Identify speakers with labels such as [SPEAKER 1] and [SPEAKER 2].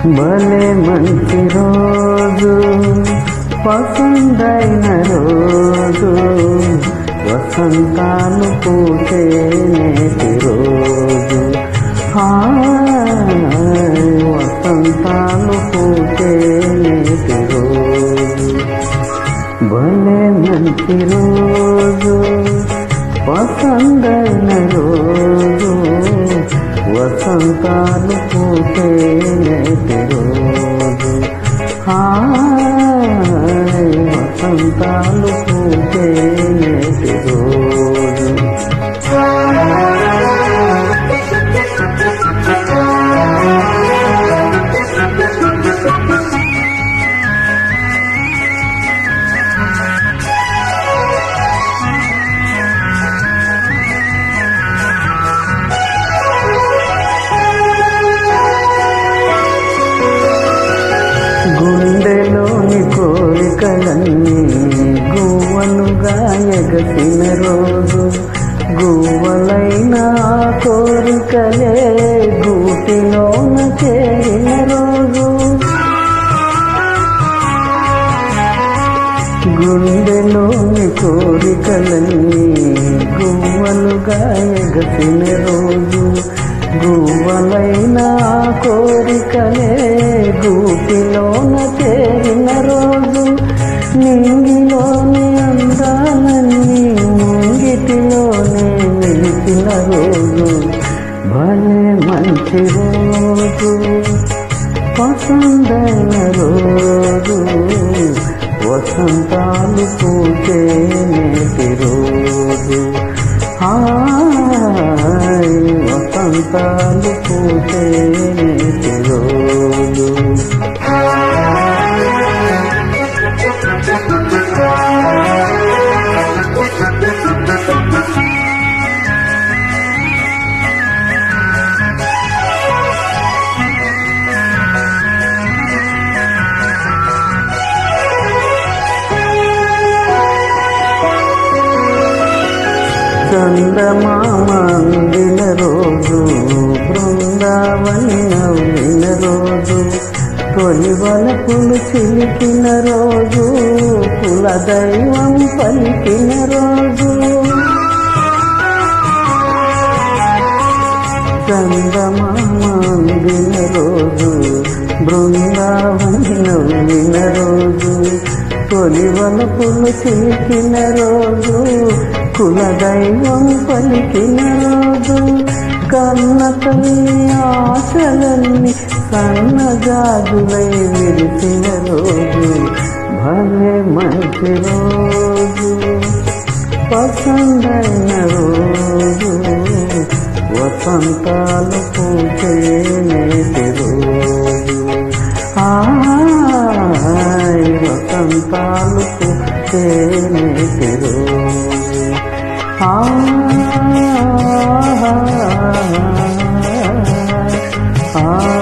[SPEAKER 1] భలే మంచి రోజు, పసందైన రోజు, వసంతాలు పూసే నేటి రోజు. వసంతాలు పూసే నేటి రోజు. భలే మంచి రోజు, పసందైన రోజు, వసంతాలు పూసే నేటి రోజు. వసంతాలు పూసే నేటి రోజు. గుండెలోని కోరికలన్నీ గువ్వలుగా ఎగసిన రోజు, గువ్వలైన కోరికలే గూటిలోన చేరిన రోజు. గుండెలోని కోరికలన్నీ గువ్వలుగా ఎగసిన రోజు, గువ్వలైన కోరికలే గూటిలోన చేరిన రోజు. నింగిలోని అందాలన్నీ ముంగిటిలోనే నిలిచిన రోజు. భలే మంచి రోజు, పసందైన రోజు, వసంతాలు పూసే నేటి రోజు. వసంతాలు పూసే నేటి రోజు. చందమామ అందిన రోజు, బృందావని నవ్విన రోజు, తొలి వలపులు చిలికిన రోజు, కులదైవం పలికిన రోజు. చందమామ అందిన రోజు, బృందావని నవ్విన రోజు, తొలి వలపులు చిలికిన రోజు, కులదైవం పలికిన రోజు. కన్న తల్లి ఆశలన్నీ సన్నజాజులై విరిసిన రోజు. భలే మంచి రోజు, పసందైన రోజు, వసంతాలు పూసే నేటి రోజు. వసంతాలు పూసే నేటి రోజు. ఆ